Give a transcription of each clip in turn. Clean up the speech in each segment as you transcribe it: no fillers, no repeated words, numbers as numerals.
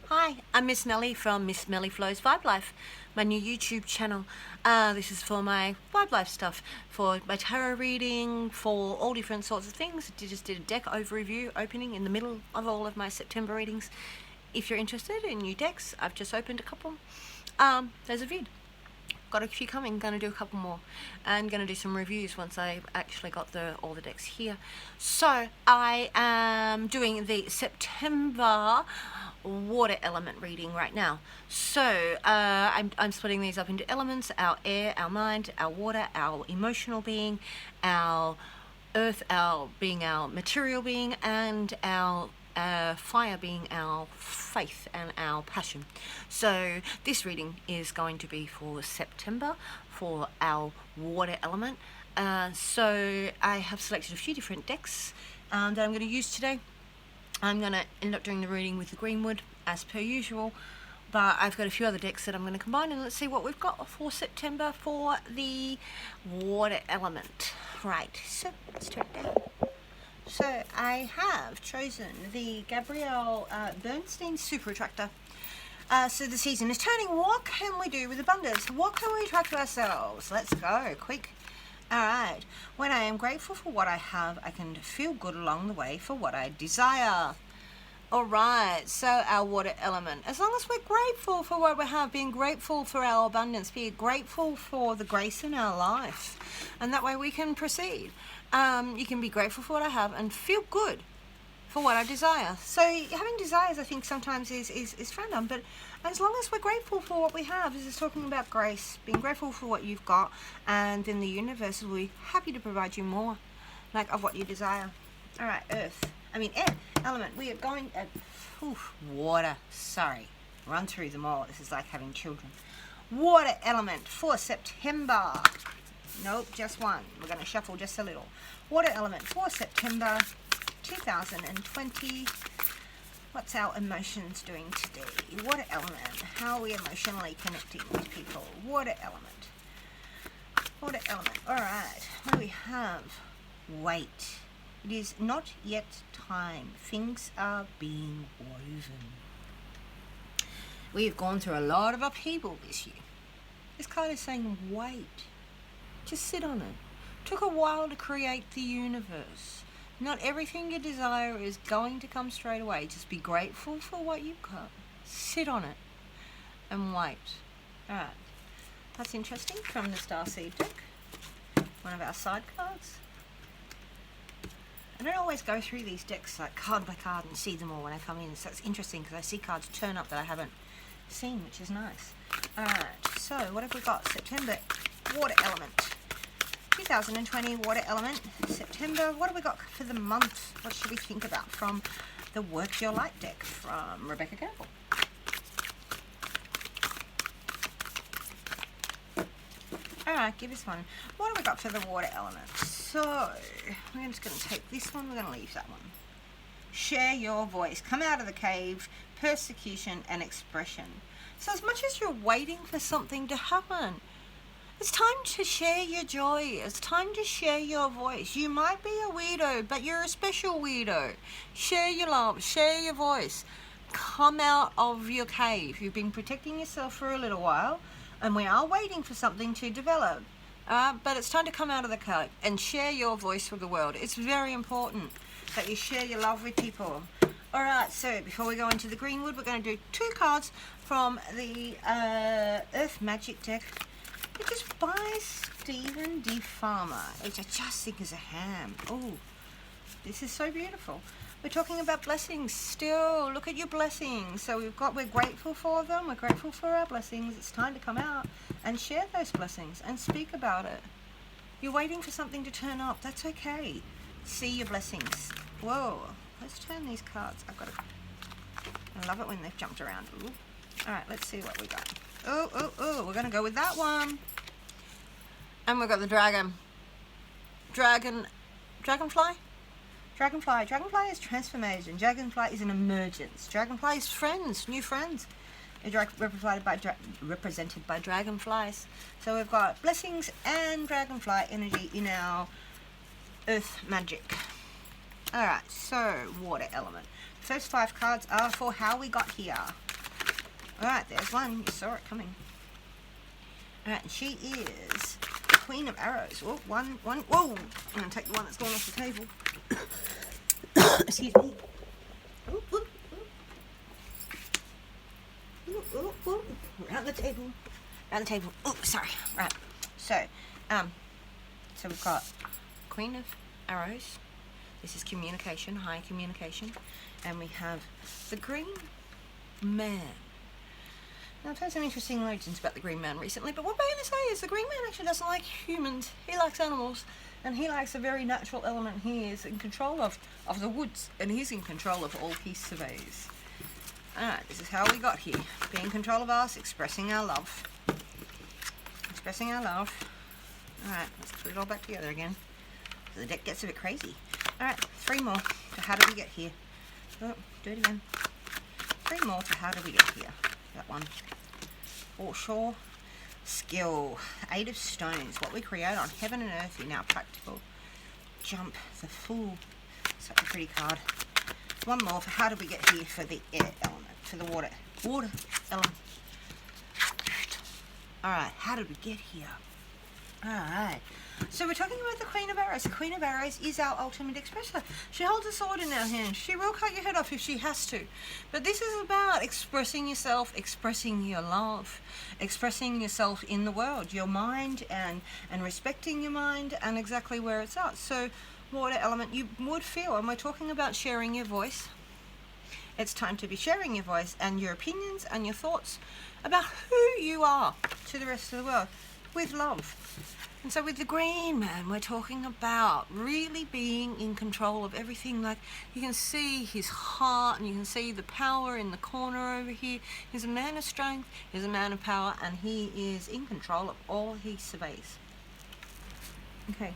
Hi, I'm Miss Melly from Miss Melly Flows Vibe Life, my new YouTube channel. This is for my Vibe Life stuff, for my tarot reading, for all different sorts of things. I just did a deck overview opening in the middle of all of my September readings. If you're interested in new decks, I've just opened a couple. There's a vid. Got a few coming, gonna do a couple more, and gonna do some reviews once I actually got all the decks here. So I am doing the September water element reading right now. So I'm splitting these up into elements: our air, our mind, our water, our emotional being, our earth, our being, our material being, and our fire being our faith and our passion. So this reading is going to be for September for our water element. So I have selected a few different decks that I'm going to use today. I'm going to end up doing the reading with the Greenwood as per usual, but I've got a few other decks that I'm going to combine, and let's see what we've got for September for the water element. Right, so let's turn it down. So I have chosen the Gabrielle Bernstein Super Attractor. So the season is turning. What can we do with abundance? What can we attract to ourselves? Let's go, quick. Alright, when I am grateful for what I have, I can feel good along the way for what I desire. Alright, so our water element. As long as we're grateful for what we have, being grateful for our abundance, being grateful for the grace in our life, and that way we can proceed. You can be grateful for what I have and feel good for what I desire. So having desires, I think, sometimes is frowned on, but as long as we're grateful for what we have, this is talking about grace, being grateful for what you've got, and then the universe will be happy to provide you more, like, of what you desire. Alright, air element. We are going at water. Sorry, run through them all. This is like having children. Water element for September. Nope, just one. We're going to shuffle just a little. Water element for September 2020. What's our emotions doing today? Water element. How are we emotionally connecting with people? Water element. Water element. Alright, what do we have? Wait. It is not yet time. Things are being woven. We have gone through a lot of upheaval this year. This card is saying wait. Just sit on it. Took a while to create the universe. Not everything you desire is going to come straight away. Just be grateful for what you've got. Sit on it and wait. Alright. That's interesting, from the Starseed deck. One of our side cards. I don't always go through these decks like card by card and see them all when I come in. So it's interesting because I see cards turn up that I haven't seen, which is nice. Alright, so what have we got? September water element. 2020 water element, September. What have we got for the month? What should we think about from the Work Your Light deck from Rebecca Campbell? Alright, give us one. What have we got for the water element? So, we're just going to take this one, we're going to leave that one. Share your voice. Come out of the cave, persecution and expression. So as much as you're waiting for something to happen, it's time to share your joy. It's time to share your voice. You might be a weirdo, but you're a special weirdo. Share your love. Share your voice. Come out of your cave. You've been protecting yourself for a little while, and we are waiting for something to develop. But it's time to come out of the cave and share your voice with the world. It's very important that you share your love with people. Alright, so before we go into the Greenwood, we're going to do two cards from the Earth Magic deck. Which is by Stephen D. Farmer, which I just think is a ham. Oh, this is so beautiful. We're talking about blessings still. Look at your blessings. So we're grateful for them. We're grateful for our blessings. It's time to come out and share those blessings and speak about it. You're waiting for something to turn up. That's okay. See your blessings. Whoa. Let's turn these cards. I love it when they've jumped around. Ooh. All right, let's see what we got. Oh, we're going to go with that one. And we've got the dragon. Dragonfly? Dragonfly is transformation. Dragonfly is an emergence. Dragonfly is friends, new friends. They're represented by dragonflies. So we've got blessings and dragonfly energy in our Earth Magic. Alright, so water element. First 5 cards are for how we got here. Alright, there's one. You saw it coming. Alright, and she is Queen of Arrows. Whoa, one. Whoa! I'm going to take the one that's gone off the table. Excuse me. Ooh, ooh, ooh. Ooh, ooh, ooh. Around the table. Around the table. Oh, sorry. Right. So we've got Queen of Arrows. This is communication, high communication. And we have the Green Man. Now, I've heard some interesting legends about the Green Man recently, but what I'm going to say is the Green Man actually doesn't like humans. He likes animals, and he likes a very natural element. He is in control of the woods, and he's in control of all he surveys. Alright, this is how we got here. Being in control of us, expressing our love. Expressing our love. Alright, let's put it all back together again. The deck gets a bit crazy. Alright, 3 more to how did we get here. Oh, do it again. 3 more to how did we get here. That one. Foreshore. Skill. 8 of Stones. What we create on heaven and earth in our practical. Jump. The Fool. Such a pretty card. 1 more for how did we get here for the air element. For the water element. Alright, how did we get here? Alright, so we're talking about the Queen of Arrows. The Queen of Arrows is our ultimate expresser. She holds a sword in her hand. She will cut your head off if she has to. But this is about expressing yourself, expressing your love, expressing yourself in the world, your mind, and respecting your mind and exactly where it's at. So, water element, you would feel, and we're talking about sharing your voice. It's time to be sharing your voice and your opinions and your thoughts about who you are to the rest of the world with love. And so with the Green Man, we're talking about really being in control of everything. Like, you can see his heart and you can see the power in the corner over here. He's a man of strength, he's a man of power, and he is in control of all he surveys. Okay.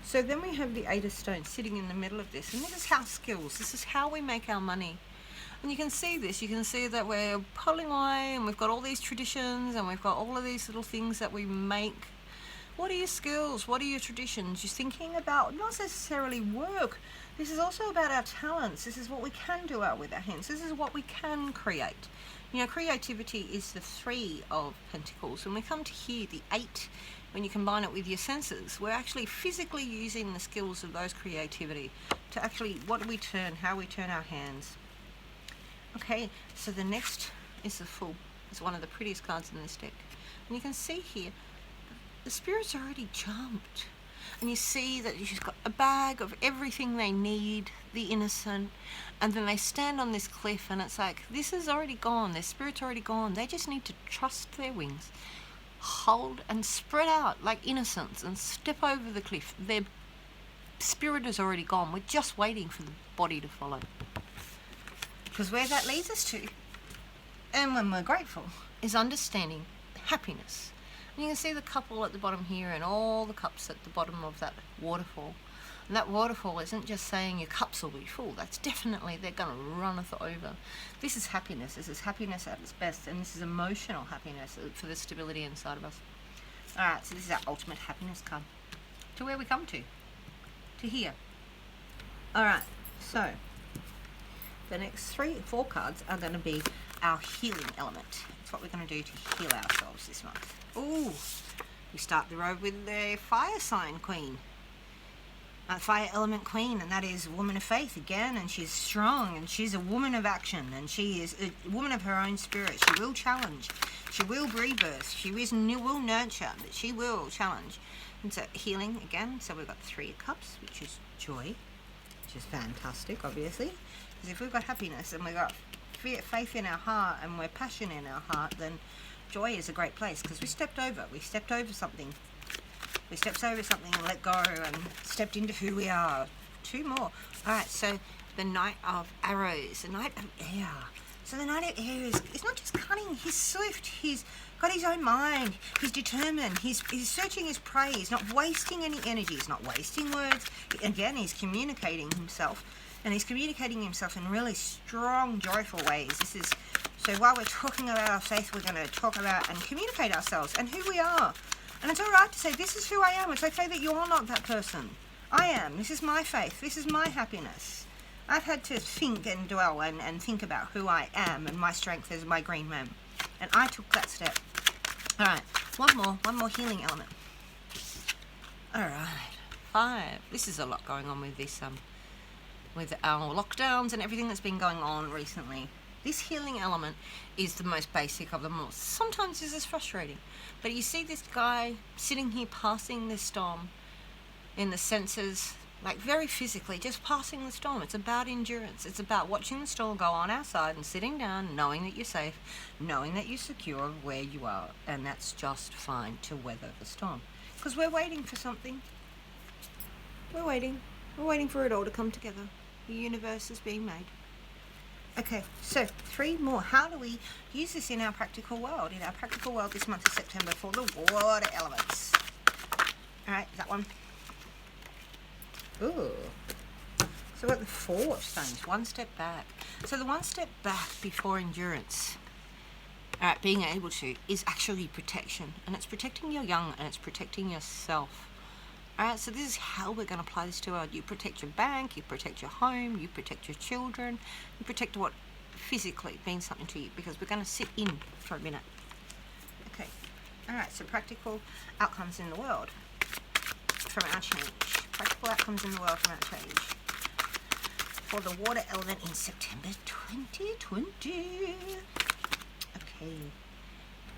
So then we have the 8 of Stones sitting in the middle of this, and this is how skills, this is how we make our money. And you can see this, you can see that we're pulling away and we've got all these traditions and we've got all of these little things that we make. What are your skills? What are your traditions? You're thinking about not necessarily work. This is also about our talents. This is what we can do with our hands. This is what we can create. You know, creativity is the 3 of Pentacles. When we come to here, the 8, when you combine it with your senses, we're actually physically using the skills of those creativity to actually, what do we turn, how we turn our hands. Okay, so the next is the Fool. It's one of the prettiest cards in this deck. And you can see here, the Spirit's already jumped. And you see that she's got a bag of everything they need, the innocent, and then they stand on this cliff and it's like, this is already gone, their spirit's already gone. They just need to trust their wings, hold and spread out like innocents and step over the cliff. Their spirit is already gone. We're just waiting for the body to follow. Because where that leads us to, and when we're grateful, is understanding happiness. And you can see the couple at the bottom here and all the cups at the bottom of that waterfall. And that waterfall isn't just saying your cups will be full. That's definitely, they're going to runneth over. This is happiness. This is happiness at its best. And this is emotional happiness for the stability inside of us. Alright, so this is our ultimate happiness card. To where we come to here. Alright, so the next 4 cards are going to be our healing element. It's what we're going to do to heal ourselves this month. Ooh, we start the road with the fire sign queen. Fire element queen, and that is a woman of faith again, and she's strong, and she's a woman of action, and she is a woman of her own spirit. She will challenge. She will rebirth. She will nurture, but she will challenge. And so healing again, so we've got 3 of cups, which is joy, which is fantastic, obviously. Because if we've got happiness and we've got faith in our heart and we're passion in our heart, then joy is a great place because we stepped over something. We stepped over something and let go and stepped into who we are. 2 more. Alright, so the Knight of Arrows, the Knight of Air. So the Knight of Air is not just cunning, he's swift, he's got his own mind, he's determined, he's searching his prey, he's not wasting any energy, he's not wasting words. Again, he's communicating himself. And he's communicating himself in really strong, joyful ways. So while we're talking about our faith, we're going to talk about and communicate ourselves and who we are. And it's all right to say, this is who I am. It's okay that you're not that person. I am. This is my faith. This is my happiness. I've had to think and dwell and think about who I am and my strength as my green man. And I took that step. All right, one more healing element. All right, 5. This is a lot going on with this, with our lockdowns and everything that's been going on recently. This healing element is the most basic of them all. Sometimes this is frustrating, but you see this guy sitting here passing this storm in the senses, like very physically, just passing the storm. It's about endurance. It's about watching the storm go on our side and sitting down, knowing that you're safe, knowing that you're secure where you are, and that's just fine to weather the storm. Because we're waiting for something. We're waiting for it all to come together. The universe is being made. Okay, so 3 more. How do we use this in our practical world? In our practical world this month of September for the water elements. All right, that one. Ooh. So at the 4 stones, 1 step back. So the 1 step back before endurance, all right, being able to, is actually protection. And it's protecting your young and it's protecting yourself. Alright, so this is how we're going to apply this to our, you protect your bank, you protect your home, you protect your children, you protect what physically means something to you, because we're going to sit in for a minute. Okay, alright, so practical outcomes in the world from our change. Practical outcomes in the world from our change. For the water element in September 2020. Okay.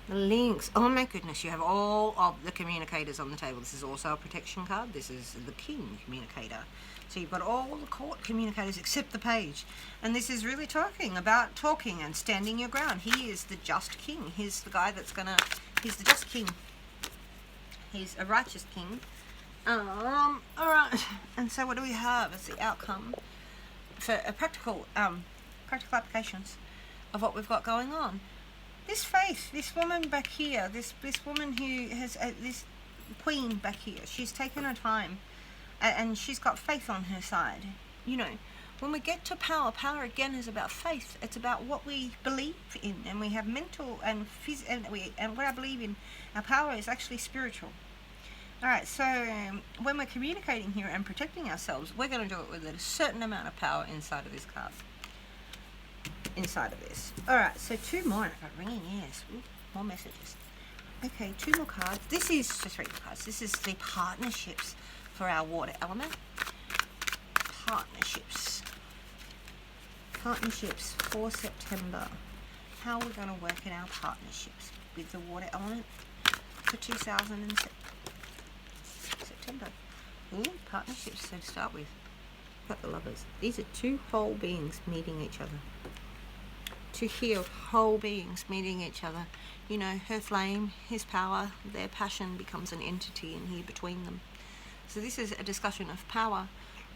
The links. Oh my goodness, you have all of the communicators on the table. This is also a protection card. This is the king communicator. So you've got all the court communicators except the page. And this is really talking about talking and standing your ground. He is the just king. He's the guy that's gonna, he's the just king. He's a righteous king. Alright. And so what do we have as the outcome for a practical applications of what we've got going on? This faith, this woman back here, this woman who has, this queen back here, she's taken her time and she's got faith on her side. You know, when we get to power, power again is about faith. It's about what we believe in, and we have mental and and what I believe in, our power is actually spiritual. Alright, so when we're communicating here and protecting ourselves, we're going to do it with a certain amount of power inside of this card. Inside of this. Alright, so 2 more. I've got ringing ears. Ooh, more messages. Okay, 2 more cards. This is just 3 cards. This is the partnerships for our water element. Partnerships. Partnerships for September. How we're going to work in our partnerships with the water element for 2000 September. Ooh, partnerships. So to start with, got the lovers. These are 2 whole beings meeting each other. 2 healed whole beings meeting each other. You know, her flame, his power, their passion becomes an entity in here between them. So this is a discussion of power,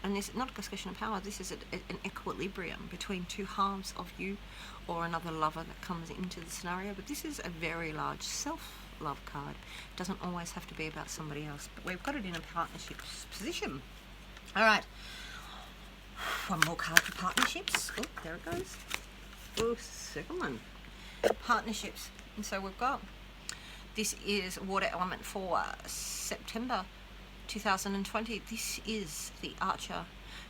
and this not a discussion of power, this is an equilibrium between 2 halves of you or another lover that comes into the scenario. But this is a very large self-love card. It doesn't always have to be about somebody else, but we've got it in a partnership position. Alright, 1 more card for partnerships. Oh, there it goes. Oh, second one. Partnerships. And so we've got, this is water element for September 2020. This is the Archer.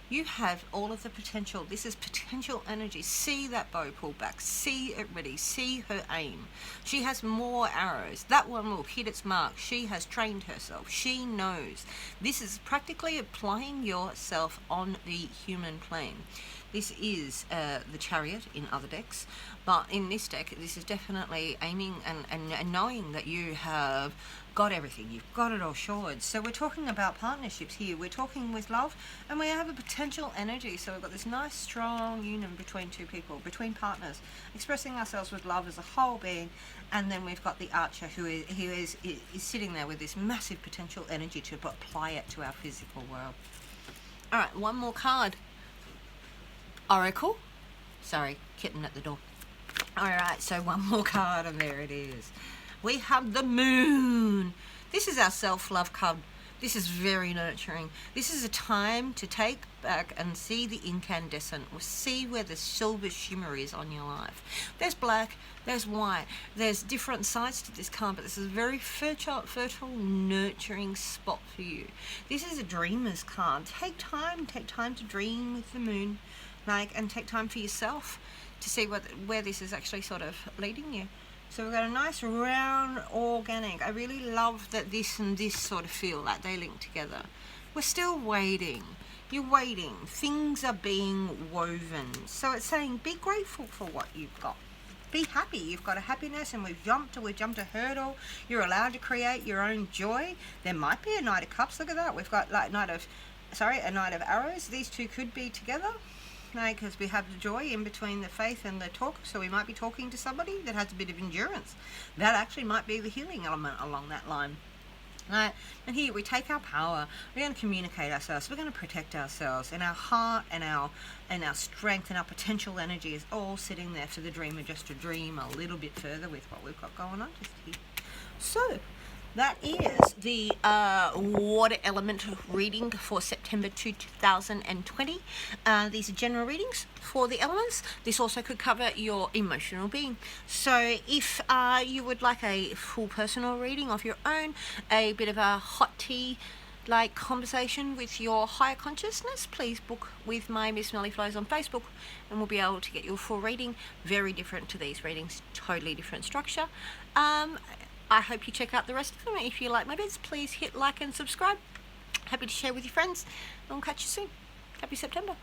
You have all of the potential. This is potential energy. See that bow pulled back. See it ready. See her aim. She has more arrows. That one will hit its mark. She has trained herself. She knows. This is practically applying yourself on the human plane. This is the Chariot in other decks, but in this deck, this is definitely aiming and knowing that you have got everything. You've got it all shored. So we're talking about partnerships here. We're talking with love, and we have a potential energy. So we've got this nice, strong union between 2 people, between partners, expressing ourselves with love as a whole being. And then we've got the Archer who is sitting there with this massive potential energy to apply it to our physical world. All right, 1 more card. Oracle. Sorry, kitten at the door. Alright, so 1 more card, and there it is. We have the Moon. This is our self-love card. This is very nurturing. This is a time to take back and see the incandescent, or see where the silver shimmer is on your life. There's black, there's white, there's different sides to this card, but this is a very fertile, nurturing spot for you. This is a dreamer's card. Take time to dream with the moon. and take time for yourself to see where this is actually sort of leading you. So we've got a nice round organic. I really love that this and this sort of feel like they link together. We're still waiting. You're waiting. Things are being woven. So it's saying be grateful for what you've got. Be happy. You've got a happiness, and we've jumped a hurdle. You're allowed to create your own joy. There might be a Knight of Cups. Look at that. We've got like a Knight of Arrows. These two could be together, because we have the joy in between the faith and the talk. So we might be talking to somebody that has a bit of endurance. That actually might be the healing element along that line. Right, and here we take our power. We're going to communicate ourselves. We're going to protect ourselves, and our heart and our strength and our potential energy is all sitting there for the dreamer just to dream a little bit further with what we've got going on just here. So that is the water element reading for September 2020. These are general readings for the elements. This also could cover your emotional being. So if you would like a full personal reading of your own, a bit of a hot tea like conversation with your higher consciousness, please book with my Miss Melly Flows on Facebook, and we'll be able to get you a full reading. Very different to these readings, totally different structure. I hope you check out the rest of them. If you like my bits, please hit like and subscribe. Happy to share with your friends, and we'll catch you soon. Happy September.